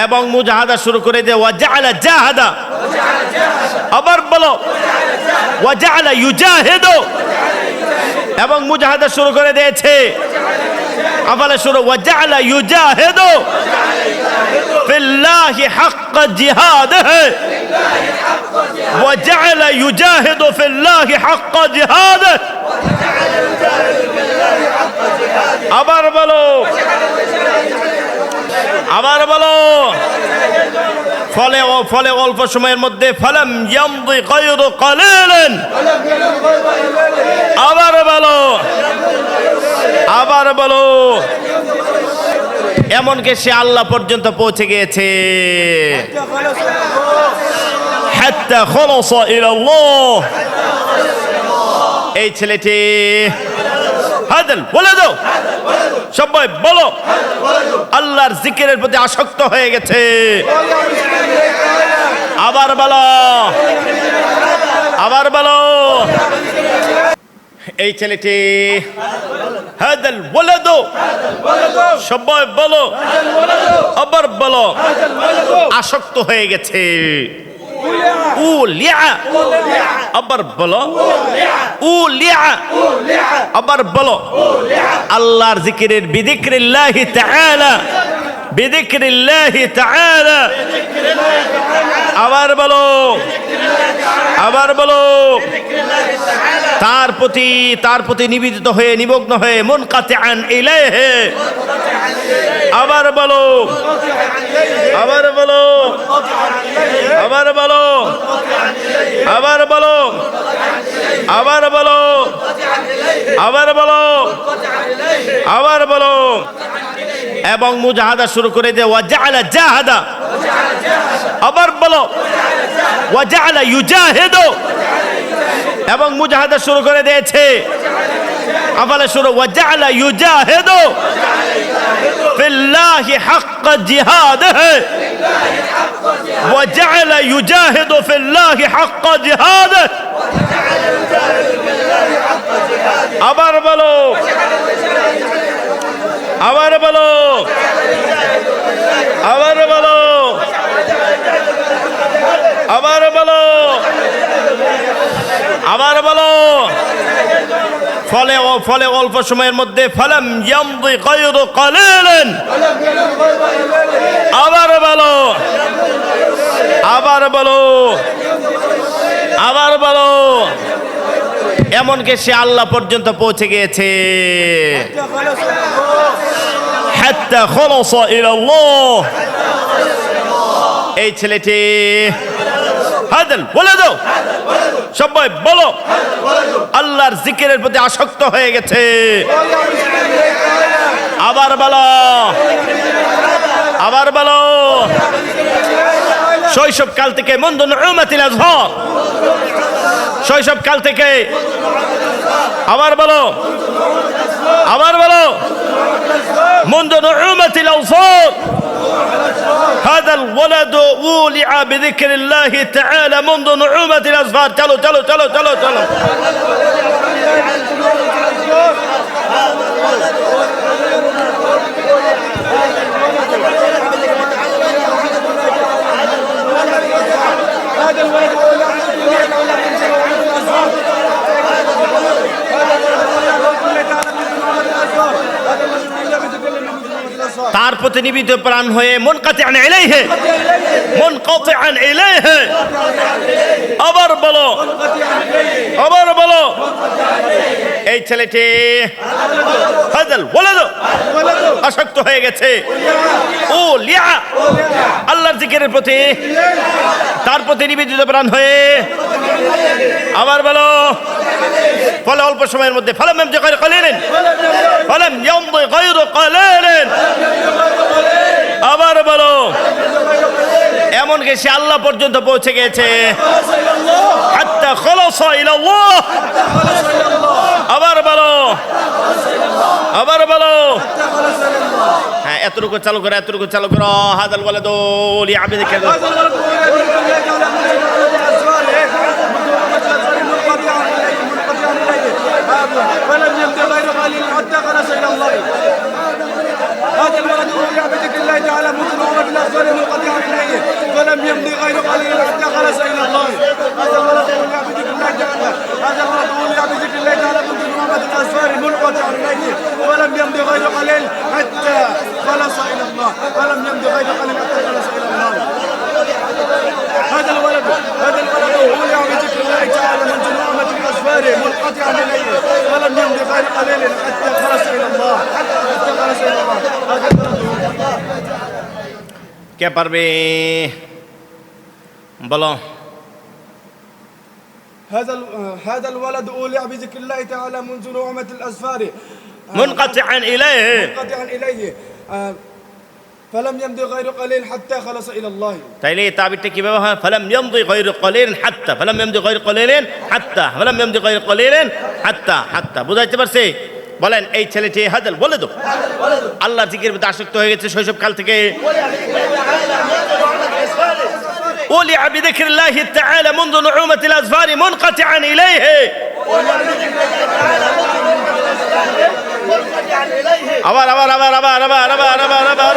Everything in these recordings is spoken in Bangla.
এবং মুজাহাদা শুরু করে দিয়ে ওয়াজআলা জাহাদা, আবার বলো ওয়াজআলা ইউজাহিদু, এবং মুজাহাদা শুরু করে দিয়েছে। আবার শুরু ওয়াজআলা ইউজাহিদু ফিল্লাহি হাক্কা জিহাদিহি, ওয়াজআলা ইউজাহিদু ফিল্লাহি হাক্কা জিহাদিহি। আবার বলো, আবার বলো। ফলে অল্প সময়ের মধ্যে ফালাম ইয়ামদি গায়রু কালিলিন, আবার বলো, আবার বলো। এমনকি সে আল্লাহ পর্যন্ত পৌঁছে গিয়েছে। হাত্তা খালাসা ইলাল্লাহ, এই ছেলেটি হাদাল বলে দাও, সবাই বলো, আল্লাহর জিকিরের প্রতি আসক্ত হয়ে গেছে। আবার বলো, আবার বলো। এই ছেলেটি হাদাল বলে দাও, সবাই বলো, আবার বলো, আসক্ত হয়ে গেছে। উলিয়া, আবার বলো উলিয়া, আবার বলো আল্লাহর জিকিরের বিযিকরিল্লাহি তাআলা, বিযিকরিল্লাহি তাআলা। আবার বলো, আবার বলো। তার প্রতি নিবেদিত হয়ে নিমগ্ন হয়ে মুনকাতিআন ইলাইহি, আবার বলো, আবার বলো, আবার বলো, আবার বলো, আবার বলো, আবার বলো, আবার বলো। এবং মুজাহাদা শুরু করে দিয়ে ওয়াজআলা জাহাদা, আবার বলো ওয়াজআলা ইউজাহিদু, এবং মুজাহাদা শুরু করে দিয়েছে। আবার শুরু ওয়াজআলা ইউজাহিদু ফিল্লাহি হাক্কা জিহাদিহি, ওয়াজআলা ইউজাহিদু ফিল্লাহি হাক্কা জিহাদিহি। আবার বলো, আবার বলো, আবার বলো, আবার বলো, আবার বলো। ফলে অল্প সময়ের মধ্যে ফালাম ইয়ামদি গায়রু কালিলিন, আবার বলো, আবার বলো, আবার বলো। এমনকি সে আল্লাহ পর্যন্ত পৌঁছে গিয়েছে। হাত্তা খালাসা ইলাল্লাহ, এই ছেলেটি হাদাল বলে দাও, সবাই বলো, আল্লাহর জিকিরের প্রতি আসক্ত হয়ে গেছে। আবার বলো, আবার বলো। শৈশবকাল থেকে মুনযু নুউমাতিল আজহার, শৈশবকাল থেকে, আবার বলো, আবার বলো, মুনযু নুউমাতিল আওসাত هذا الولد ولع بذكر الله تعالى منذ نعومة الأظفار. চলো চলো চলো চলো চলো। তার প্রতি নিবেদিত প্রাণ হয়ে মুনকাতিআন ইলাইহি, মুনকাতিআন ইলাইহি। আবার বলো, আবার বলো। এই ছেলেটি হাদাল ওয়ালাদ আসক্ত হয়ে গেছে। উলিয়া, আল্লাহর জিকিরের প্রতি, তার প্রতি নিবেদিত প্রাণ হয়ে। আবার বলো। ফলে অল্প সময়ের মধ্যে ফালাম ইয়ামদি গায়রু কালিলিন, ফালাম ইয়ামদি গায়রু কালিলিন। আবার বলো। এমনকি সে আল্লাহ পর্যন্ত পৌঁছে গেছে। হাত্তা খালাসা ইলাল্লাহ, আবার বলো, আবার বলো। হ্যাঁ, এতটুকু চালু করো, এতটুকু চালু করো। হাদাল ওয়ালাদু লিআবিদিকা فلم يمضي غير قليل حتى خلص الى الله. هذا الولد يعبد الله تعالى مثل ما بالاسفل فلم يمض غير قليل حتى خلص إلى الله. هذا الولد ولع بذكر الله تعالى منذ نعمة الأظفار منقطعا إليه فلم يمض غير قليل حتى خلص إلى الله. هذا কে পারবে বলো? هذا الولد أولع بذكر الله تعالى منذ نعمة الأظفار منقطعا إليه فلم يمضي غير قليل حتى خلص إلى الله. তাইলে এই তাবিরটা কিভাবে হয়? ফালাম ইয়ামদি গায়রু কলিলিন হাত্তা, ফালাম ইয়ামদি গায়রু কলিলিন হাত্তা, ফালাম ইয়ামদি গায়রু কলিলিন হাত্তা, হাত্তা। বুঝাইতে পারছে? বলেন এই ছেলেটি হাদাল বলে তো আল্লাহ জিকির প্রতি আসক্ত হয়ে গেছে শৈশব কাল থেকে। ولع بذكر الله تعالى منذ نعومة الأظفار منقطعا إليه. আবার আবার আবার আবার আবার আবার আবার আবার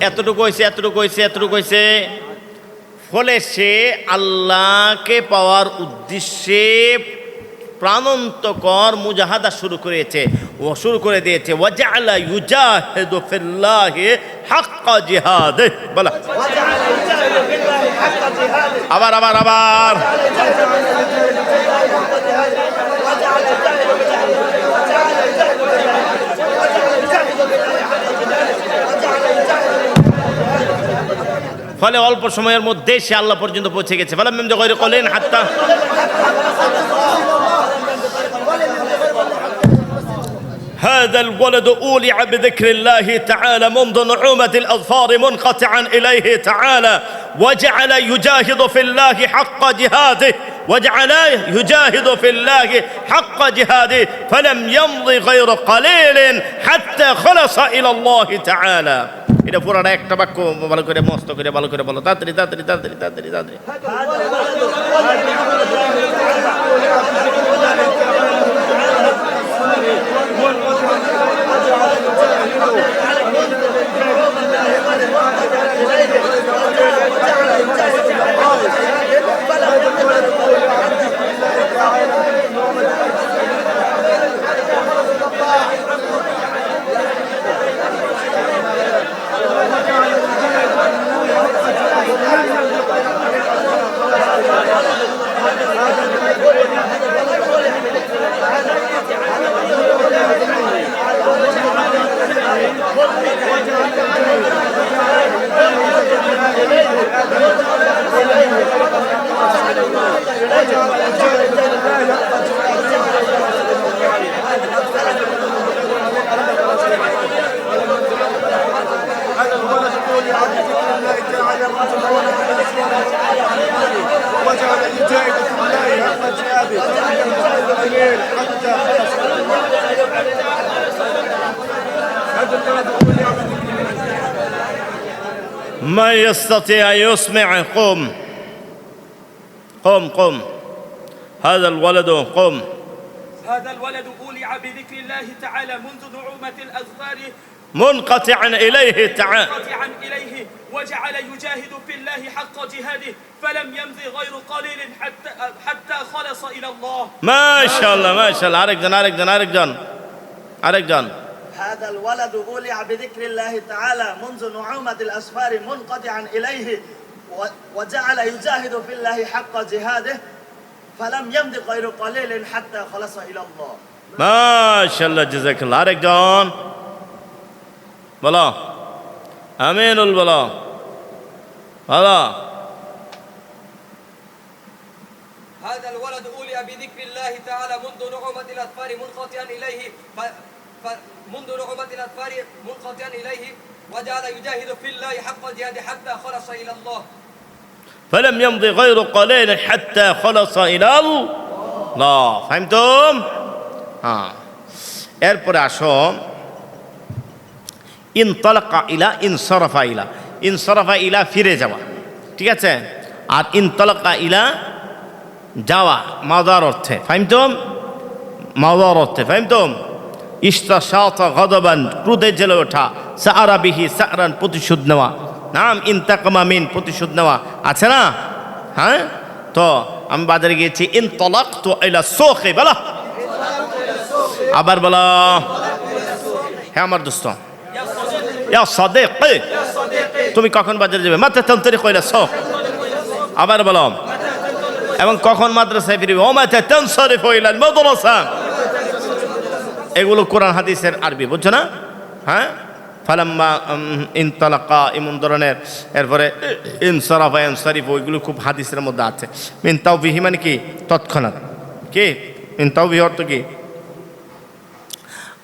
এতটুকু হয়েছে। ফলে সে আল্লাহকে পাওয়ার উদ্দেশ্যে প্রাণান্তকর মুজাহাদা শুরু করে দিয়েছে। ওয়াজআলা ইউজাহিদু ফিল্লাহি হাক্কা জিহাদে। বলা আবার আবার আবার ফলে অল্প সময়ের মধ্যে সে আল্লাহ পর্যন্ত পৌঁছে গেছে। ফালাম ইয়ামদি গায়রু কলিলিন হাত্তা هذا الولد أولع بذكر الله تعالى منذ نعومة الأظفار منقطعا إليه تعالى وجعل يجاهد في الله حق جهاده فلم يمض غير قليل حتى خلص إلى الله تعالى. এটা পুরাটা একটা বাক্য ভালো করে মস্ত করে ভালো করে বলো তাড়াতাড়ি তাড়াতাড়ি তাড়াতাড়ি তাড়াতাড়ি তাড়াতাড়ি। ما يستطيع أن يسمع قم هذا الولد قم. هذا الولد أولع بذكر الله تعالى منذ نعومة الأظفار منقطعا إليه تعالى وجعل يجاهد في الله حق جهاده فلم يمضي غير قليل حتى خلص إلى الله. ما شاء الله أرق جان. هذا الولد أولع بذكر الله تعالى منذ نعومة الأسفار منقطعا إليه وجعل يجاهد في الله حق جهاده فلم يمض غير قليل حتى خلص إلى الله. ما شاء الله جزاك الله. أرق جان بلا أمين البلا بلا. هذا الولد أولع بذكر الله تعالى منذ نعومة الأطفال منقطعا إليه وجعل يجاهد في الله حق جهاده حتى خلص إلى الله. فلم يمضي غير قليل حتى خلص إلى الله. فهمتم؟ এরপরে আসো ইনতালাকা ইলা ইনসরাফা ইলা, ইনসরাফা ইলা ফিরে যাওয়া, ঠিক আছে? আর ইনতালাকা ইলা যাওয়া মাদার অর্থে, ফাহিমতুম? মাদার অর্থে, ফাহিমতুম? ইস্তাশাতা গাদাবান, ক্রোধে জ্বলে ওঠা, সাআরা বিহি সারান, প্রতিশোধ নেওয়া, নাম ইনতাকামা মিন, প্রতিশোধ নেওয়া, আছে না? হ্যাঁ, তো আমি বাজারে গিয়েছি, ইনতালাকতু ইলা সুকি, বলো আবার বলো। হ্যাঁ আমার দোস্ত, ইয়া সাদিকি, তুমি কখন বাজারে যাবে? মাতা তানতারিকু ইলা সুক, আবার বলো। এবং কখন মাদ্রাসায় ফিরবে? ও মাতা তানসারিফু ইলা মাদ্রাসা। এগুলো কোরআন হাদিসের আরবি, বুঝছো না? হ্যাঁ, ফালাম্মা ইনতালাকা, এমন ধরনের, এরপরে ইনসারাফা ইনসারিফ, ওইগুলো খুব হাদিসের মধ্যে আছে। মিন তাওবিহি মানে কি? তৎক্ষণাৎ। কি মিন তাওবিহি অর্থ কি?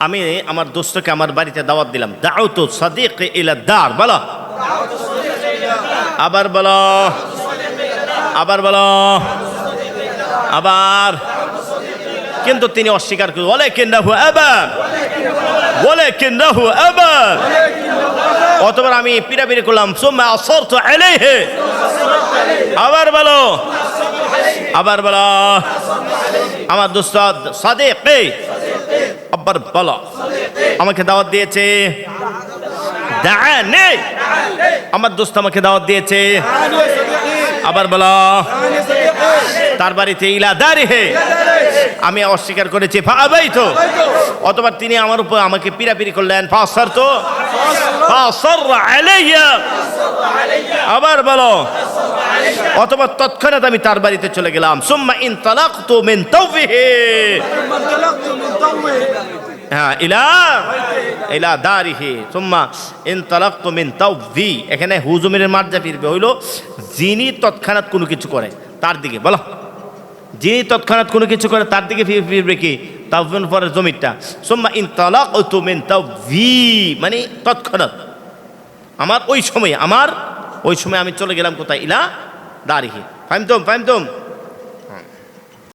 আমি আমার দোস্তকে আমার বাড়িতে দাওয়াত দিলাম, দাউতু সাদিকি ইলা দার, বলো আবার বলো, আবার বলো, আবার। কিন্তু তিনি অস্বীকার করলেন, ওয়ালাকিন্নাহু আবা, ওয়ালাকিন্নাহু আবা। অতবার আমি পিরাপিরি করলাম, সুম্মা আসরতু আলাইহি, আবার বলো, আবার বলো। আমার দোস্ত সাদিকি, আবার বলো, আমাকে দাওয়াত দিয়েছে, দাআনি, আমার দোস্ত আমাকে দাওয়াত দিয়েছে, আবার বলো, তার বাড়িতে, ইলা দারিহি, আমি অস্বীকার করেছি, ফাআবাইতু, অতবার তিনি আমার উপর আমাকে পিরাপিরি করলেন, ফাসারতু, ফাসাররা আলাইয়া, আবার বলো, অতবার তৎক্ষণাৎ আমি তার বাড়িতে চলে গেলাম। সুম্মা ইনতালাকতু মিন তাওবিহি, হ্যাঁ, ইলা দারিহি, সুম্মা ইনতালাকতু মিন তাওবি। এখানে হুজুমের মার্জা ফিরবে হইল যিনি তৎক্ষণাৎ কোনো কিছু করে তার দিকে, বলো, যিনি তৎক্ষণাৎ কোনো কিছু করে তার দিকে ফিরবে কি? তাওবির পরে জমিরটা, সুম্মা ইনতালাকতু মিন তাওবি মানে তৎক্ষণাৎ, আমার ওই সময়, আমার ওই সময় আমি চলে গেলাম কোথায়? ইলা দারিহি, ফাহিমতুম? ফাহিমতুম?